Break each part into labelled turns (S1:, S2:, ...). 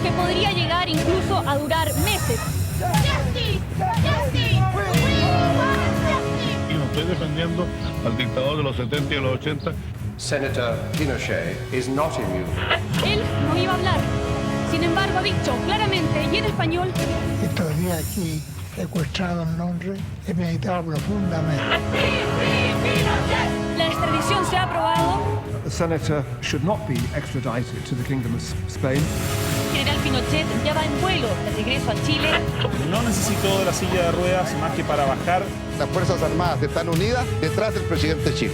S1: que podría llegar incluso a durar meses.
S2: Y no estoy defendiendo al dictador de los 70 y los 80.
S3: Senator Pinochet is not immune.
S1: Él no iba a hablar. Sin embargo, ha dicho claramente y en español:
S4: estos días aquí secuestrado en Londres, he meditado profundamente.
S1: La extradición se ha aprobado.
S5: The senator should not be extradited to the Kingdom of Spain.
S1: General Pinochet ya va en vuelo de regreso a Chile.
S6: No necesitó de la silla de ruedas más que para bajar.
S7: Las Fuerzas Armadas están unidas detrás del presidente Chile.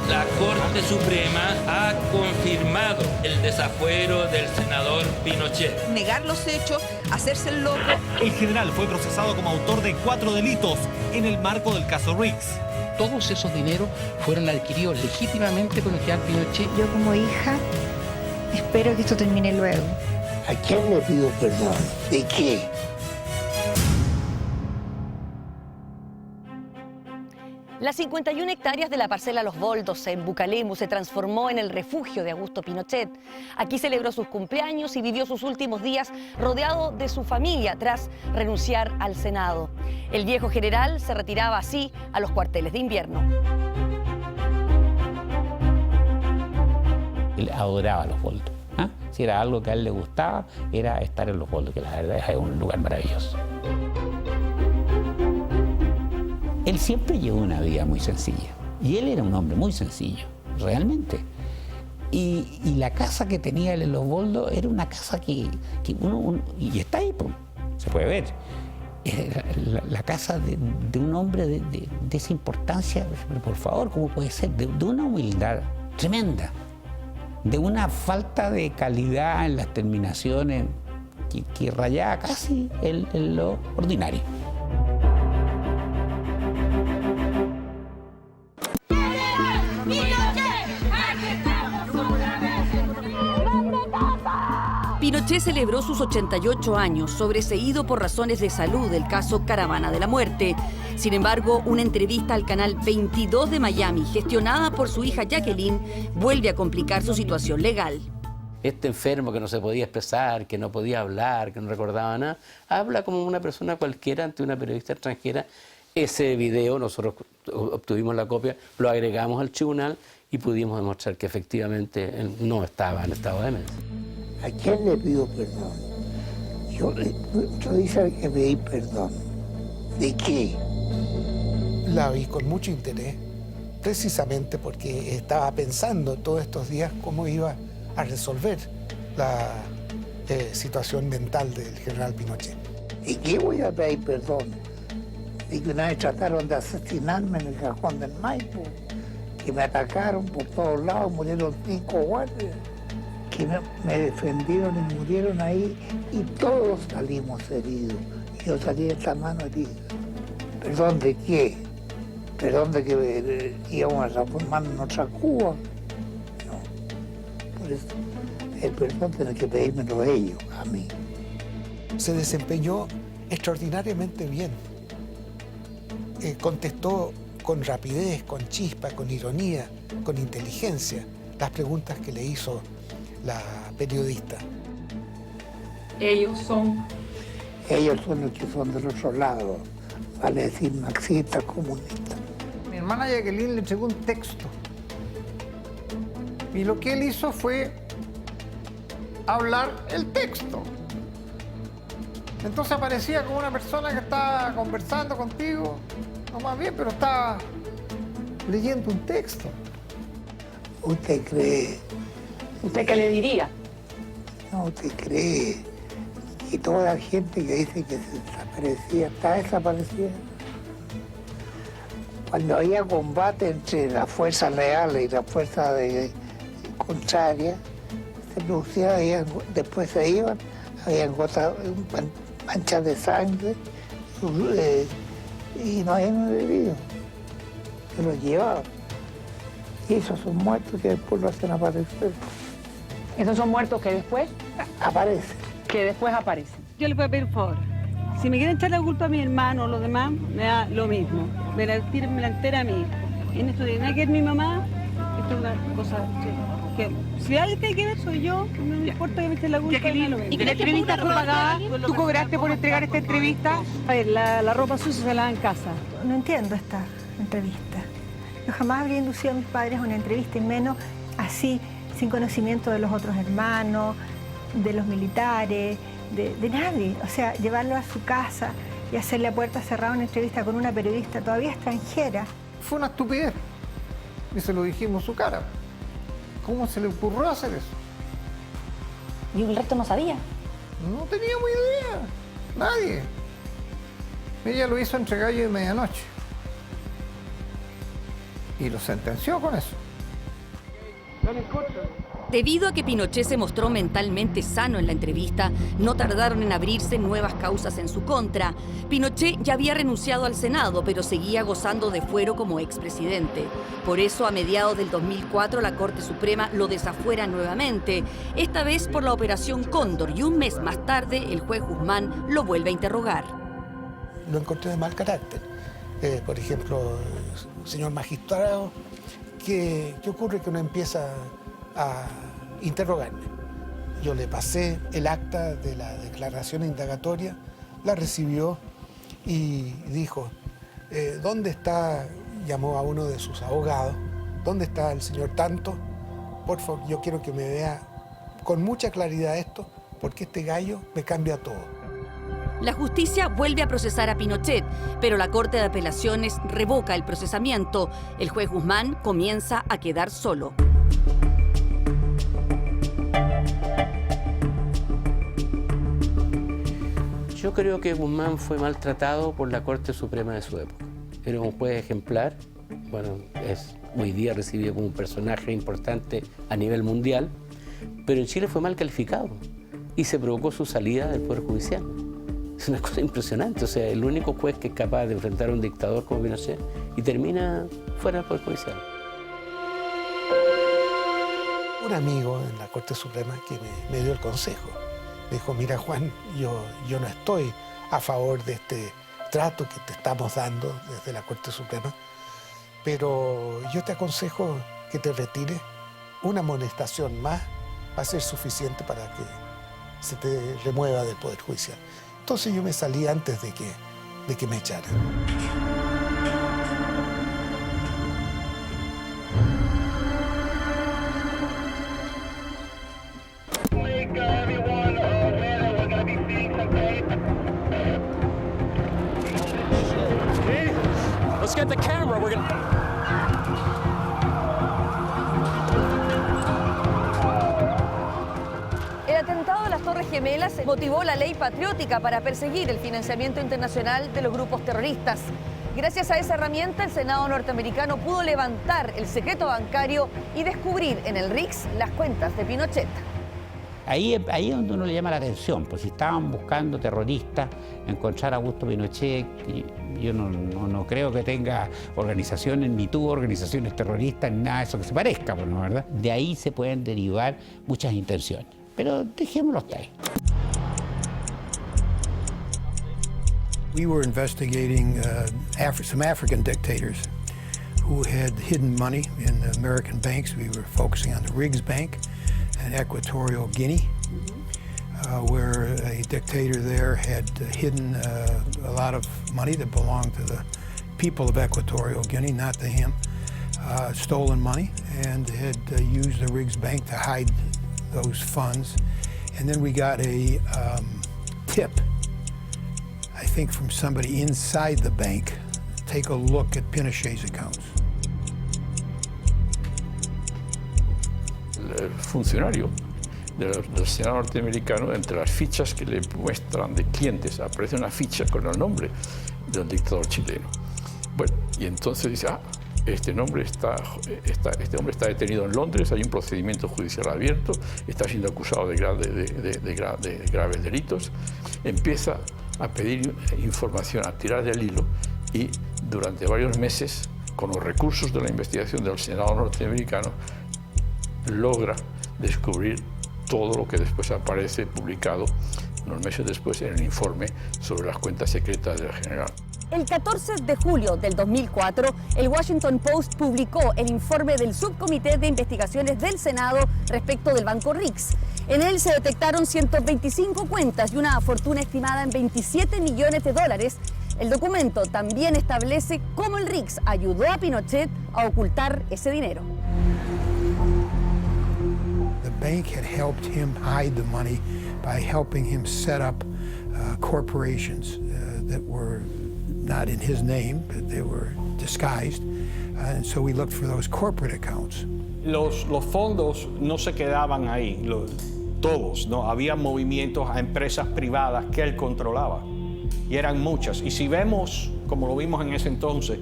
S8: La Corte Suprema ha confirmado el desafuero del senador Pinochet.
S9: Negar los hechos, hacerse el loco.
S10: El general fue procesado como autor de 4 delitos en el marco del caso Riggs.
S11: Todos esos dineros fueron adquiridos legítimamente por el general Pinochet.
S12: Yo como hija espero que esto termine luego.
S4: ¿A quién le pido perdón? ¿De qué?
S13: Las 51 hectáreas de la parcela Los Boldos en Bucalemu se transformó en el refugio de Augusto Pinochet. Aquí celebró sus cumpleaños y vivió sus últimos días rodeado de su familia tras renunciar al Senado. El viejo general se retiraba así a los cuarteles de invierno.
S11: Él adoraba Los Boldos. Si era algo que a él le gustaba, era estar en Los Boldos, que la verdad es un lugar maravilloso. Él siempre llevó una vida muy sencilla. Y él era un hombre muy sencillo, realmente. Y la casa que tenía él en Los Boldos era una casa que uno y está ahí, se puede ver. Era la casa de un hombre de esa importancia, pero por favor, ¿cómo puede ser? De una humildad tremenda, de una falta de calidad en las terminaciones que rayaba casi en lo ordinario.
S13: Pinochet celebró sus 88 años, sobreseído por razones de salud del caso Caravana de la Muerte. Sin embargo, una entrevista al canal 22 de Miami, gestionada por su hija Jacqueline, vuelve a complicar su situación legal.
S11: Este enfermo que no se podía expresar, que no podía hablar, que no recordaba nada, habla como una persona cualquiera ante una periodista extranjera. Ese video, nosotros obtuvimos la copia, lo agregamos al tribunal y pudimos demostrar que efectivamente él no estaba en estado de demencia.
S4: ¿A quién le pido perdón? Yo dije que pedí perdón. ¿De qué?
S14: La vi con mucho interés, precisamente porque estaba pensando todos estos días cómo iba a resolver la situación mental del general Pinochet.
S4: ¿Y qué voy a pedir perdón? Y que una vez trataron de asesinarme en el cajón del Maipo, que me atacaron por todos lados, murieron 5 guardias, que me defendieron y murieron ahí, y todos salimos heridos. Yo salí de esta mano herida. ¿Perdón de qué? ¿Perdón de que íbamos a transformar en otra Cuba? No. Por eso, el perdón tiene que pedírmelo ellos, a mí.
S14: Se desempeñó extraordinariamente bien. Contestó con rapidez, con chispa, con ironía, con inteligencia las preguntas que le hizo la periodista.
S1: Ellos son
S4: los que son del otro lado, vale decir marxistas, comunistas.
S15: Mi hermana Jacqueline le entregó un texto y lo que él hizo fue hablar el texto. Entonces aparecía como una persona que estaba conversando contigo, no más bien, pero estaba leyendo un texto.
S4: ¿Usted cree?
S1: ¿Usted qué le diría?
S4: No, ¿usted cree que toda la gente que dice que se desaparecía, está desaparecida? Cuando había combate entre las fuerzas leales y las fuerzas contrarias, se producía, después se iban, habían gotas, manchas de sangre y no habían herido. Se los llevaban. Y esos son muertos que después lo hacen aparecer.
S1: ¿Esos son muertos que después?
S4: Aparecen.
S1: Que después aparecen.
S16: Yo le voy a pedir un favor. Si me quieren echar la culpa a mi hermano o los demás, me da lo mismo. Me la entera a mí. En esto de nada que es mi mamá, esto es una cosa chévere. Que si alguien tiene que ver soy yo, no me importa que me eche la culpa.
S17: ¿Y que la entrevista fue pagada? ¿Tú cobraste por entregar esta entrevista?
S16: A ver, la ropa sucia se lava en casa.
S12: No entiendo esta entrevista. Yo jamás habría inducido a mis padres a una entrevista, y menos así, sin conocimiento de los otros hermanos, de los militares, de nadie. O sea, llevarlo a su casa y hacerle a puerta cerrada una entrevista con una periodista todavía extranjera.
S15: Fue una estupidez. Y se lo dijimos en su cara. ¿Cómo se le ocurrió hacer eso?
S13: ¿Y el resto no sabía?
S15: No teníamos idea. Nadie. Ella lo hizo entre gallo y medianoche. Y lo sentenció con eso.
S13: Debido a que Pinochet se mostró mentalmente sano en la entrevista, no tardaron en abrirse nuevas causas en su contra. Pinochet ya había renunciado al Senado, pero seguía gozando de fuero como expresidente. Por eso, a mediados del 2004, la Corte Suprema lo desafuera nuevamente, esta vez por la Operación Cóndor, y un mes más tarde, el juez Guzmán lo vuelve a interrogar.
S14: Lo encontré de mal carácter. Por ejemplo, señor magistrado, ¿qué ocurre que uno empieza a interrogarme? Yo le pasé el acta de la declaración indagatoria, la recibió y dijo, ¿dónde está? Llamó a uno de sus abogados, ¿dónde está el señor tanto? Por favor, yo quiero que me vea con mucha claridad esto, porque este gallo me cambia todo.
S13: La justicia vuelve a procesar a Pinochet, pero la Corte de Apelaciones revoca el procesamiento. El juez Guzmán comienza a quedar solo.
S11: Yo creo que Guzmán fue maltratado por la Corte Suprema de su época. Era un juez ejemplar, bueno, hoy día recibido como un personaje importante a nivel mundial, pero en Chile fue mal calificado y se provocó su salida del Poder Judicial. Es una cosa impresionante, o sea, el único juez que es capaz de enfrentar a un dictador como Pinochet y termina fuera del Poder Judicial.
S14: Un amigo en la Corte Suprema que me dio el consejo. Me dijo, mira Juan, yo no estoy a favor de este trato que te estamos dando desde la Corte Suprema, pero yo te aconsejo que te retires. Una amonestación más va a ser suficiente para que se te remueva del Poder Judicial. Entonces yo me salí antes de que me echaran.
S18: Let's get the camera. We're gonna...
S13: El atentado de las Torres Gemelas motivó la ley patriótica para perseguir el financiamiento internacional de los grupos terroristas. Gracias a esa herramienta, el Senado norteamericano pudo levantar el secreto bancario y descubrir en el RICS las cuentas de Pinochet.
S11: Ahí es donde uno le llama la atención, pues si estaban buscando terroristas, encontrar a Augusto Pinochet, yo no creo que tenga organizaciones, ni tuvo organizaciones terroristas, ni nada de eso que se parezca, pues, ¿no, verdad? De ahí se pueden derivar muchas intenciones, pero dejémoslo hasta ahí.
S19: We were investigating some African dictators who had hidden money in American banks. We were focusing on the Riggs Bank in Equatorial Guinea, where a dictator there had hidden a lot of money that belonged to the people of Equatorial Guinea, not to him, stolen money, and had used the Riggs Bank to hide those funds. And then we got a tip, I think from somebody inside the bank, take a look at Pinochet's accounts.
S20: El funcionario del Senado norteamericano, entre las fichas que le muestran de clientes, aparece una ficha con el nombre del dictador chileno. Bueno, y entonces dice, este hombre está detenido en Londres, hay un procedimiento judicial abierto, está siendo acusado de graves delitos. Empieza a pedir información, a tirar del hilo, y durante varios meses, con los recursos de la investigación del Senado norteamericano, logra descubrir todo lo que después aparece publicado unos meses después, en el informe sobre las cuentas secretas del general.
S13: El 14 de julio del 2004, el Washington Post publicó el informe del Subcomité de Investigaciones del Senado respecto del Banco Riggs. En él se detectaron 125 cuentas y una fortuna estimada en 27 millones de dólares. El documento también establece cómo el Riggs ayudó a Pinochet a ocultar ese dinero.
S19: The bank had helped him hide the money by helping him set up corporations that were not in his name, but they were disguised. And so we looked for those corporate accounts.
S6: Los fondos no se quedaban ahí, todos, ¿no? Había movimientos a empresas privadas que él controlaba. Y eran muchas. Y si vemos, como lo vimos en ese entonces,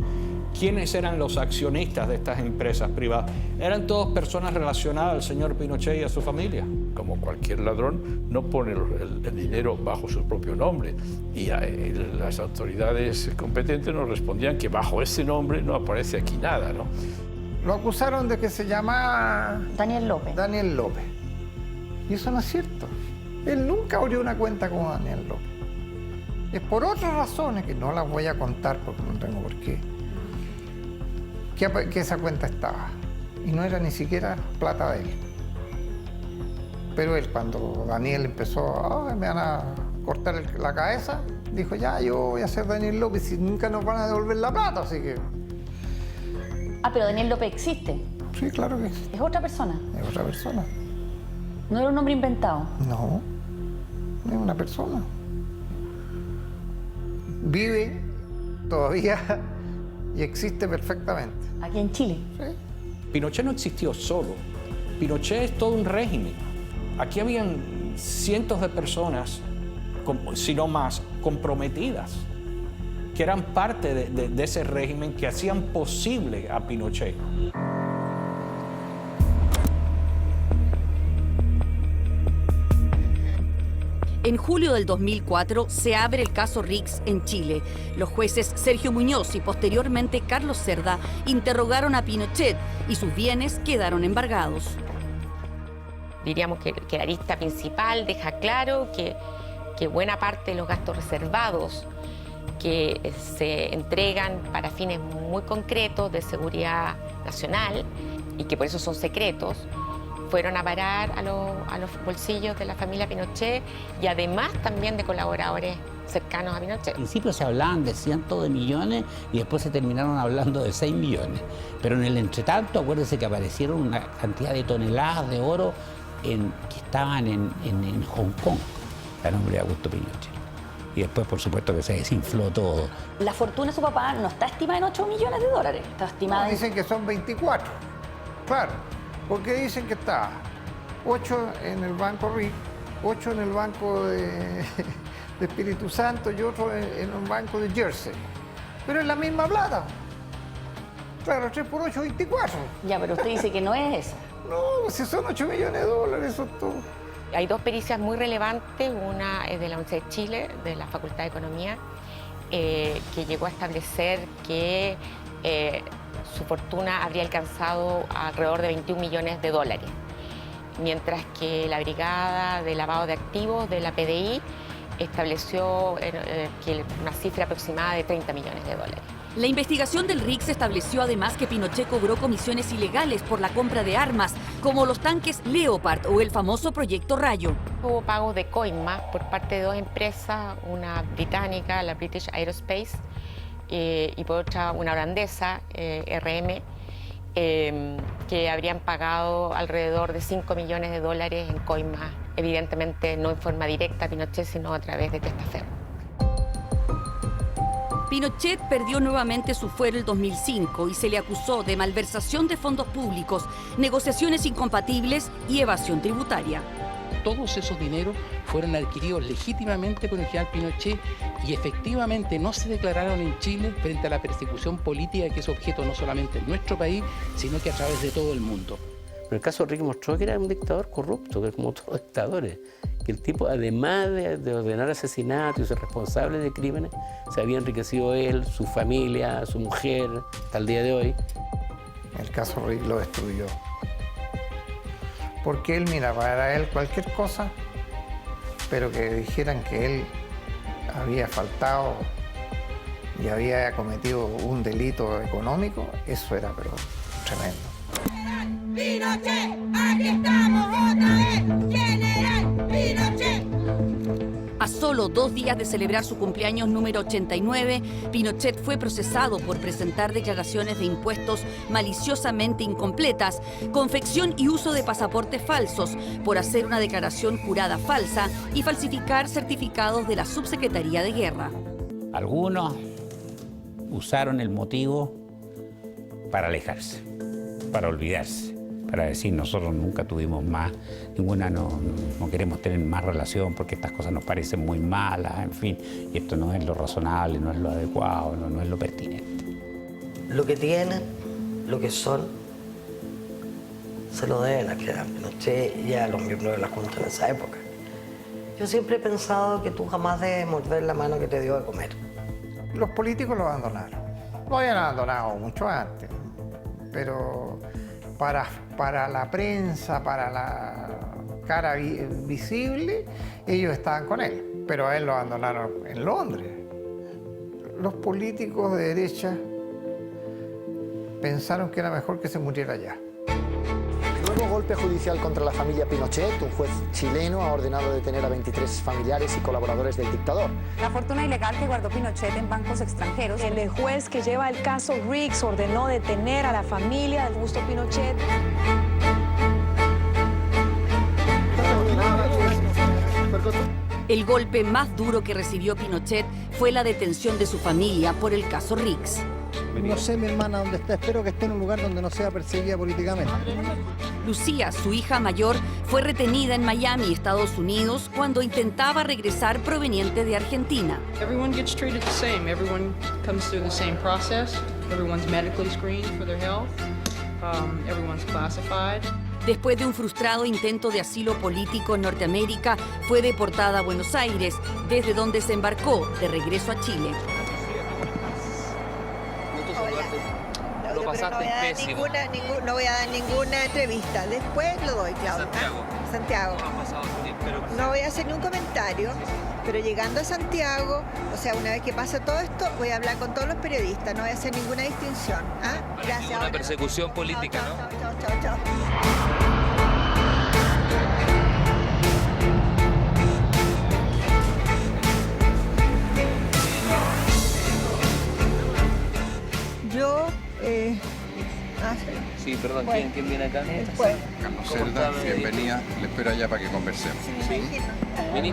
S6: quiénes eran los accionistas de estas empresas privadas, eran todas personas relacionadas al señor Pinochet y a su familia.
S20: Como cualquier ladrón, no pone el dinero bajo su propio nombre. Y las autoridades competentes nos respondían que bajo ese nombre no aparece aquí nada, ¿no?
S15: Lo acusaron de que se llamaba
S13: Daniel López.
S15: Daniel López. Y eso no es cierto. Él nunca abrió una cuenta como Daniel López. Es por otras razones, que no las voy a contar porque no tengo por qué, que esa cuenta estaba. Y no era ni siquiera plata de él. Pero él, cuando Daniel empezó, me van a cortar la cabeza, dijo, ya, yo voy a ser Daniel López y nunca nos van a devolver la plata, así que...
S13: Pero Daniel López existe.
S15: Sí, claro que existe.
S13: ¿Es otra persona?
S15: Es otra persona.
S13: ¿No era un nombre inventado?
S15: No, es una persona. Vive todavía y existe perfectamente.
S13: ¿Aquí en Chile?
S15: Sí.
S6: Pinochet no existió solo. Pinochet es todo un régimen. Aquí habían cientos de personas, si no más, comprometidas, que eran parte de ese régimen que hacían posible a Pinochet.
S13: En julio del 2004 se abre el caso Riggs en Chile. Los jueces Sergio Muñoz y posteriormente Carlos Cerda interrogaron a Pinochet y sus bienes quedaron embargados.
S21: Diríamos que la lista principal deja claro que buena parte de los gastos reservados que se entregan para fines muy concretos de seguridad nacional y que por eso son secretos, fueron a parar a los bolsillos de la familia Pinochet y además también de colaboradores cercanos a Pinochet.
S11: Al principio se hablaban de cientos de millones y después se terminaron hablando de 6 millones. Pero en el entretanto, acuérdense que aparecieron una cantidad de toneladas de oro que estaban en Hong Kong, a nombre de Augusto Pinochet. Y después, por supuesto, que se desinfló todo.
S13: La fortuna de su papá no está estimada en 8 millones de dólares, está estimada en...
S15: Dicen que son 24, claro. Porque dicen que está 8 en el Banco Riggs, 8 en el Banco de Espíritu Santo y otro en un banco de Jersey. Pero es la misma plata. Claro, 3 por 8, 24.
S13: Ya, pero usted dice que no es esa.
S15: No, si son 8 millones de dólares, eso es todo.
S21: Hay dos pericias muy relevantes, una es de la Universidad de Chile, de la Facultad de Economía, que llegó a establecer que su fortuna habría alcanzado alrededor de 21 millones de dólares, mientras que la Brigada de Lavado de Activos de la PDI estableció una cifra aproximada de 30 millones de dólares.
S13: La investigación del Riggs estableció además que Pinochet cobró comisiones ilegales por la compra de armas, como los tanques Leopard o el famoso Proyecto Rayo.
S21: Hubo pagos de coimas por parte de dos empresas, una británica, la British Aerospace, y por otra una holandesa, RM, que habrían pagado alrededor de 5 millones de dólares en coimas, evidentemente no en forma directa a Pinochet, sino a través de testaferro.
S13: Pinochet perdió nuevamente su fuero el 2005 y se le acusó de malversación de fondos públicos, negociaciones incompatibles y evasión tributaria.
S22: Todos esos dineros fueron adquiridos legítimamente por el general Pinochet y efectivamente no se declararon en Chile frente a la persecución política que es objeto no solamente en nuestro país, sino que a través de todo el mundo.
S23: Pero el caso Riggs mostró que era un dictador corrupto, que como todos los dictadores, que el tipo, además de ordenar asesinatos y ser responsable de crímenes, se había enriquecido él, su familia, su mujer, hasta el día de hoy.
S15: El caso Riggs lo destruyó. Porque él, mira, para él cualquier cosa pero que dijeran que él había faltado y había cometido un delito económico, eso era pero tremendo.
S2: ¡Pinochet! ¡Aquí estamos otra vez! ¡General Pinochet!
S13: A solo 2 días de celebrar su cumpleaños número 89, Pinochet fue procesado por presentar declaraciones de impuestos maliciosamente incompletas, confección y uso de pasaportes falsos, por hacer una declaración jurada falsa y falsificar certificados de la Subsecretaría de Guerra.
S11: Algunos usaron el motivo para alejarse, para olvidarse, para decir nosotros nunca tuvimos más, no queremos tener más relación porque estas cosas nos parecen muy malas, en fin, y esto no es lo razonable, no es lo adecuado, no es lo pertinente.
S3: Lo que tienen, lo que son, se lo deben a General Pinochet y a los miembros de la Junta en esa época. Yo siempre he pensado que tú jamás debes morder la mano que te dio de comer.
S15: Los políticos lo abandonaron. Lo habían abandonado mucho antes, pero para la prensa, para la cara visible, ellos estaban con él, pero a él lo abandonaron en Londres. Los políticos de derecha pensaron que era mejor que se muriera allá.
S5: Nuevo golpe judicial contra la familia Pinochet. Un juez chileno ha ordenado detener a 23 familiares y colaboradores del dictador.
S24: La fortuna ilegal que guardó Pinochet en bancos extranjeros. El juez que lleva el caso Riggs ordenó detener a la familia de Augusto Pinochet.
S13: El golpe más duro que recibió Pinochet fue la detención de su familia por el caso Riggs.
S25: No sé mi hermana dónde está, espero que esté en un lugar donde no sea perseguida políticamente.
S13: Lucía, su hija mayor, fue retenida en Miami, Estados Unidos, cuando intentaba regresar proveniente de Argentina.
S26: Everyone gets treated the same. Everyone comes through the same process. Everyone's medically screened for their health. Everyone's classified.
S13: Después de un frustrado intento de asilo político en Norteamérica, fue deportada a Buenos Aires, desde donde se embarcó de regreso a Chile.
S27: Lo pasaste pésimo.
S9: No voy a dar ninguna entrevista. Después lo doy, Claudio. Santiago. No voy a hacer ni un comentario, pero llegando a Santiago, o sea, una vez que pase todo esto, voy a hablar con todos los periodistas. No voy a hacer ninguna distinción. Gracias.
S27: Una persecución política, ¿no?
S9: Chao. Yo,
S27: sí, perdón, ¿quién viene acá?
S28: Carlos Cerda, bienvenida, le espero allá para que conversemos.
S27: Sí. Vení.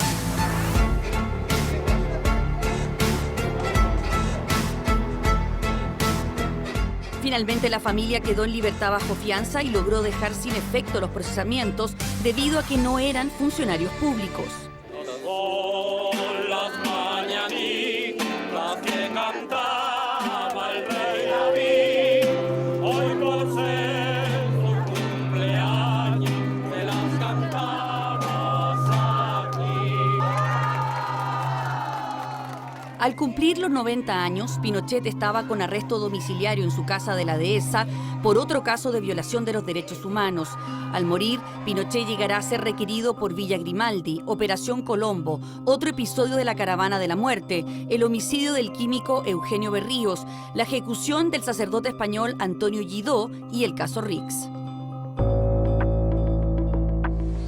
S13: Finalmente la familia quedó en libertad bajo fianza y logró dejar sin efecto los procesamientos debido a que no eran funcionarios públicos. Al cumplir los 90 años, Pinochet estaba con arresto domiciliario en su casa de la Dehesa por otro caso de violación de los derechos humanos. Al morir, Pinochet llegará a ser requerido por Villa Grimaldi, Operación Colombo, otro episodio de la Caravana de la Muerte, el homicidio del químico Eugenio Berríos, la ejecución del sacerdote español Antonio Guidó y el caso Riggs.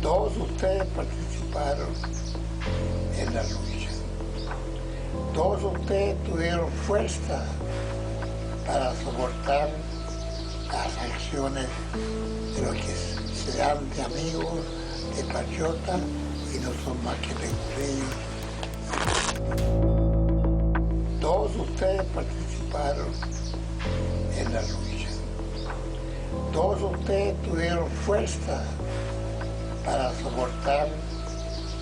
S4: Todos ustedes participaron en la lucha. Todos ustedes tuvieron fuerza para soportar las acciones de los que se dan de amigos, de patriotas y no son más que reguleyos. Todos ustedes participaron en la lucha. Todos ustedes tuvieron fuerza para soportar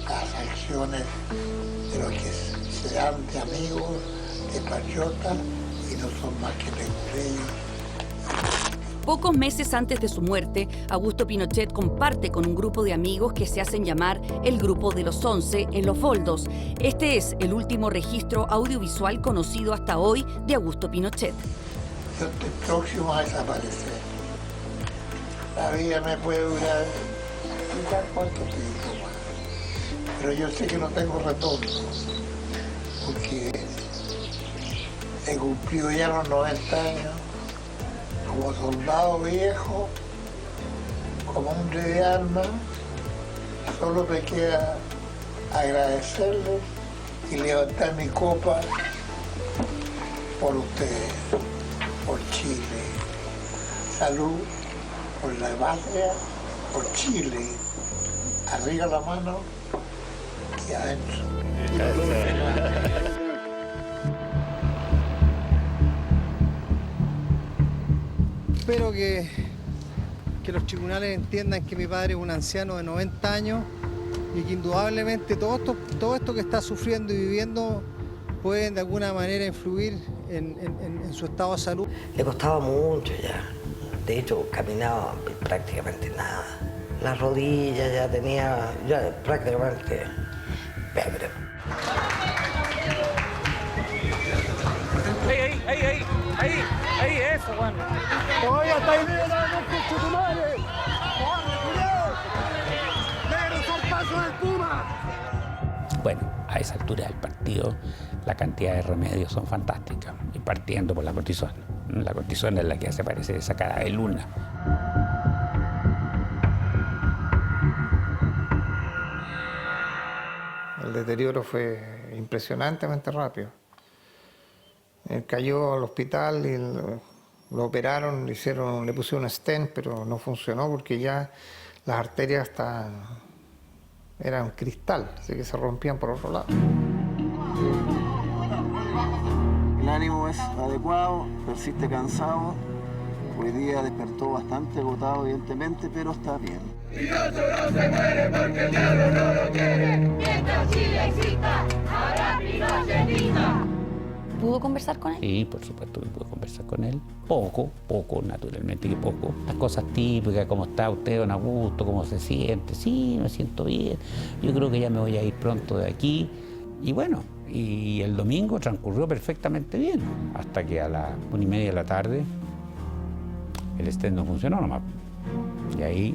S4: las acciones de los que se dan de amigos, de patriotas y no son más que reguleyos.
S13: Pocos meses antes de su muerte, Augusto Pinochet comparte con un grupo de amigos que se hacen llamar el Grupo de los 11 en Los Boldos. Este es el último registro audiovisual conocido hasta hoy de Augusto Pinochet.
S4: Yo estoy próximo a desaparecer. La vida me puede durar cuánto tiempo más. pero yo sé que no tengo retorno, porque he cumplido ya los 90 años como soldado viejo, como hombre de armas. Solo me queda agradecerles y levantar mi copa por ustedes, por Chile. Salud por la patria, por Chile. Arriba la mano y adentro.
S25: Espero que los tribunales entiendan que mi padre es un anciano de 90 años y que indudablemente todo esto que está sufriendo y viviendo pueden de alguna manera influir en su estado de salud.
S3: Le costaba mucho ya. De hecho, caminaba prácticamente nada. Las rodillas ya tenía, ya prácticamente pebre.
S18: Ahí, eso, bueno.
S25: ¡Oye, está ahí, no tu madre! ¡Negro, son pasos del Puma!
S11: Bueno, a esa altura del partido, la cantidad de remedios son fantásticas. Y partiendo por la cortisona. La cortisona es la que hace parecer esa cara de luna.
S15: El deterioro fue impresionantemente rápido. Él cayó al hospital y lo operaron, le pusieron un stent, pero no funcionó porque ya las arterias eran cristal, así que se rompían por otro lado.
S1: El ánimo es adecuado, persiste cansado. Hoy día despertó bastante agotado, evidentemente, pero está bien.
S2: Pinocho no se muere porque el diablo no lo quiere. Mientras Chile exista, habrá Pinochetista.
S13: ¿Pudo conversar con él?
S11: Sí, por supuesto que pude conversar con él. Poco, naturalmente que poco. Las cosas típicas, cómo está usted, don Augusto, cómo se siente. Sí, me siento bien. Yo creo que ya me voy a ir pronto de aquí. Y bueno, y el domingo transcurrió perfectamente bien. Hasta que a las 1:30 de la tarde el stent no funcionó nomás. Y ahí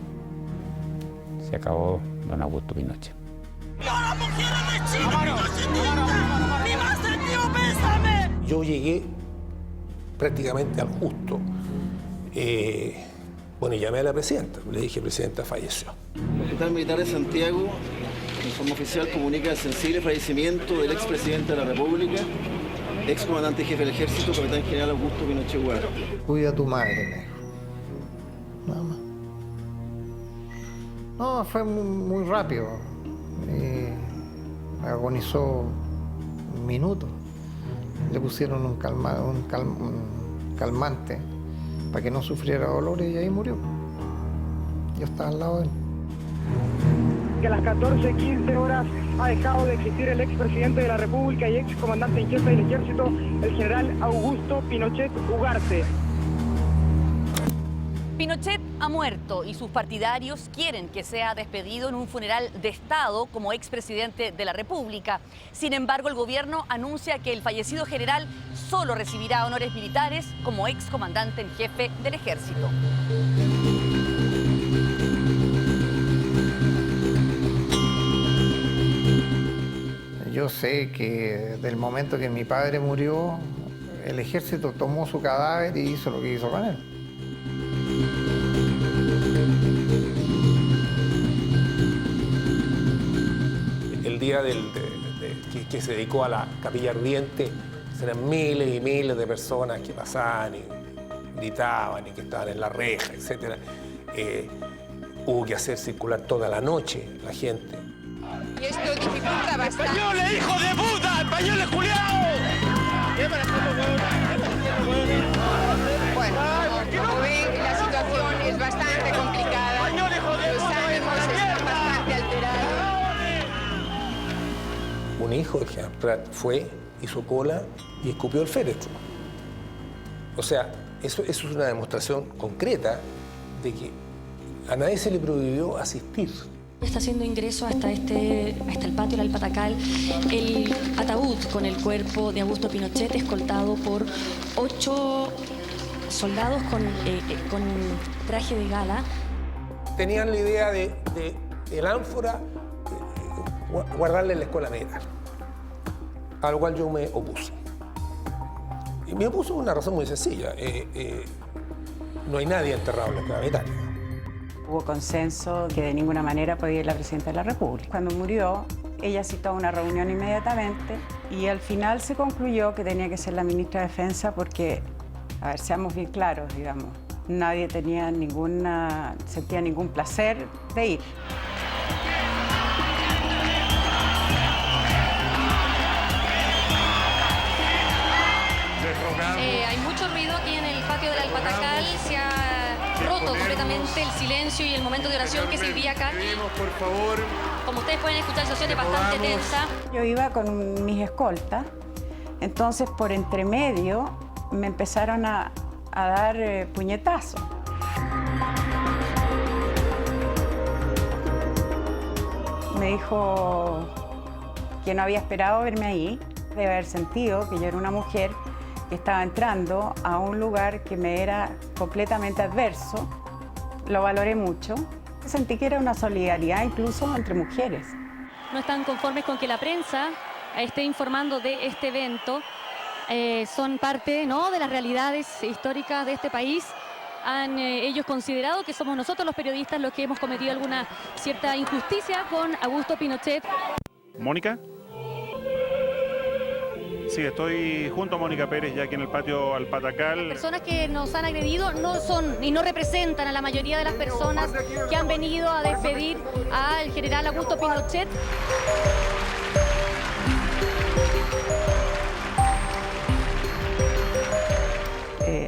S11: se acabó don Augusto Pinochet.
S7: Yo llegué prácticamente al justo. Bueno, llamé a la presidenta, le dije, presidenta, falleció.
S1: El Hospital Militar de Santiago, en forma oficial, comunica el sensible fallecimiento del expresidente de la República, ex comandante jefe del Ejército, capitán general Augusto Pinochet Huerta.
S15: Cuida a tu madre, negro. Nada más. No, fue muy rápido. Agonizó un minuto. Le pusieron un calmante para que no sufriera dolores y ahí murió. Yo estaba al lado de él.
S8: Que a las 14:15 horas ha dejado de existir el expresidente de la República y ex comandante en jefe del Ejército, el general Augusto Pinochet Ugarte.
S13: Pinochet ha muerto y sus partidarios quieren que sea despedido en un funeral de Estado como expresidente de la República. Sin embargo, el gobierno anuncia que el fallecido general solo recibirá honores militares como excomandante en jefe del Ejército.
S15: Yo sé que del momento que mi padre murió, el Ejército tomó su cadáver y hizo lo que hizo con él.
S7: El día que se dedicó a la capilla ardiente, eran miles y miles de personas que pasaban y gritaban y que estaban en la reja, etc. Hubo que hacer circular toda la noche la gente.
S2: Y esto dificulta bastante.
S18: ¡Españoles, hijo de puta! ¡Españoles, culiados!
S2: Bueno, como ven, la situación es bastante complicada. Los ánimos están bastante alterados.
S7: Un hijo de General Prat fue, hizo cola y escupió el féretro. O sea, eso es una demostración concreta de que a nadie se le prohibió asistir.
S10: Está haciendo ingreso hasta el patio del Patacal el ataúd con el cuerpo de Augusto Pinochet, escoltado por 8 soldados con traje de gala.
S7: Tenían la idea de el ánfora, guardarle la escuela militar, a lo cual yo me opuse. Y me opuse por una razón muy sencilla. No hay nadie enterrado en la escuela militar.
S24: Hubo consenso que de ninguna manera podía ir la presidenta de la República. Cuando murió, ella citó una reunión inmediatamente y al final se concluyó que tenía que ser la ministra de Defensa porque, a ver, seamos bien claros, digamos, nadie tenía sentía ningún placer de ir.
S10: Hay mucho ruido aquí en el patio del Alpatacal, se ha roto completamente el silencio y el momento de oración que se vivía acá.
S18: Por favor.
S10: Como ustedes pueden escuchar, la situación es bastante tensa.
S24: Yo iba con mis escoltas, entonces por entre medio me empezaron a dar puñetazos. Me dijo que no había esperado verme ahí, debe haber sentido que yo era una mujer que estaba entrando a un lugar que me era completamente adverso. Lo valoré mucho. Sentí que era una solidaridad incluso entre mujeres.
S10: No están conformes con que la prensa esté informando de este evento. Son parte, ¿no?, de las realidades históricas de este país. Han ellos considerado que somos nosotros los periodistas los que hemos cometido alguna cierta injusticia con Augusto Pinochet.
S6: ¿Mónica? Sí, estoy junto a Mónica Pérez ya aquí en el patio Alpatacal.
S10: Las personas que nos han agredido no son y no representan a la mayoría de las personas que han venido a despedir al general Augusto Pinochet.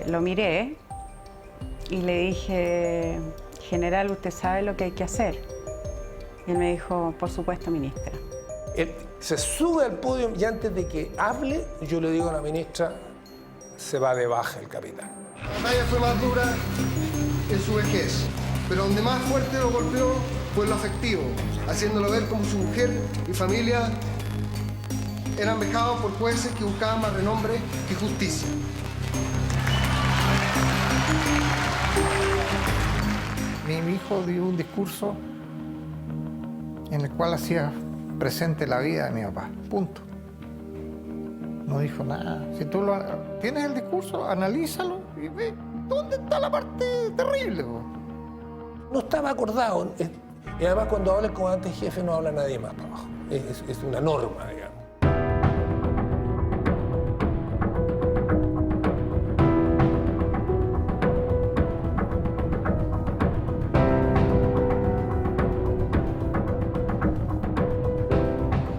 S24: Lo miré y le dije, general, ¿usted sabe lo que hay que hacer? Y él me dijo, por supuesto, ministra.
S7: Él se sube al podio y antes de que hable, yo le digo a la ministra, se va de baja el capitán.
S12: La batalla fue más dura en su vejez, pero donde más fuerte lo golpeó fue lo afectivo, haciéndolo ver como su mujer y familia eran vejados por jueces que buscaban más renombre que justicia.
S15: Mi hijo dio un discurso en el cual hacía presente la vida de mi papá, punto. No dijo nada. Si tú tienes el discurso, analízalo y ve dónde está la parte terrible.
S7: No estaba acordado. Y además cuando habla el comandante jefe no habla nadie más para abajo. Es una norma, digamos.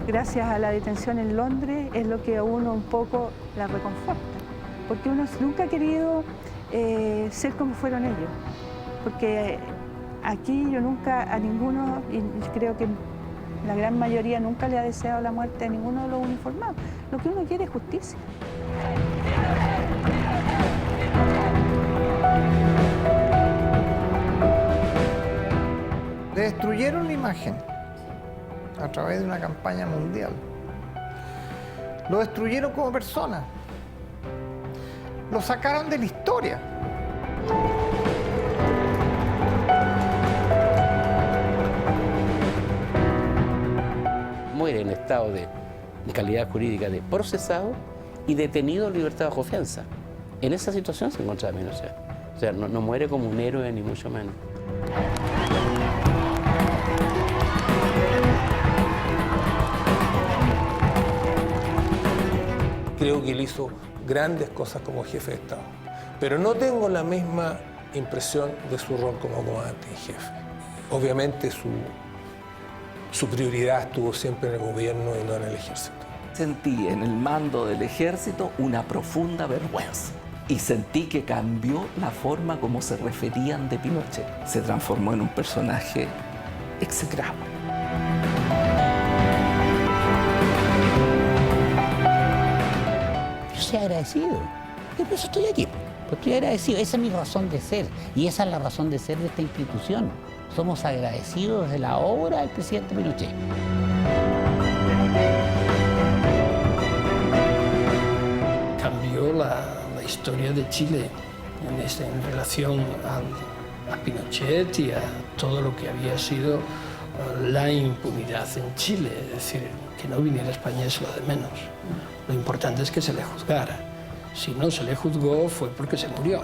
S24: Gracias a la detención en Londres es lo que a uno un poco la reconforta, porque uno nunca ha querido ser como fueron ellos, porque aquí yo nunca a ninguno, y creo que la gran mayoría nunca le ha deseado la muerte a ninguno de los uniformados. Lo que uno quiere es justicia.
S15: Le destruyeron la imagen a través de una campaña mundial. Lo destruyeron como persona. Lo sacaron de la historia.
S23: Muere en estado de calidad jurídica de procesado y detenido en libertad bajo fianza. En esa situación se encontraba Pinochet. O sea, no muere como un héroe ni mucho menos.
S7: Creo que él hizo grandes cosas como jefe de Estado, pero no tengo la misma impresión de su rol como comandante en jefe. Obviamente su prioridad estuvo siempre en el gobierno y no en el ejército.
S14: Sentí en el mando del ejército una profunda vergüenza y sentí que cambió la forma como se referían de Pinochet. Se transformó en un personaje execrable.
S11: Yo soy agradecido. Y por eso estoy aquí. Pues estoy agradecido. Esa es mi razón de ser. Y esa es la razón de ser de esta institución. Somos agradecidos de la obra del presidente Pinochet.
S16: Cambió la historia de Chile en relación a Pinochet y a todo lo que había sido la impunidad en Chile, es decir, que no viniera a España es lo de menos. Lo importante es que se le juzgara. Si no se le juzgó fue porque se murió.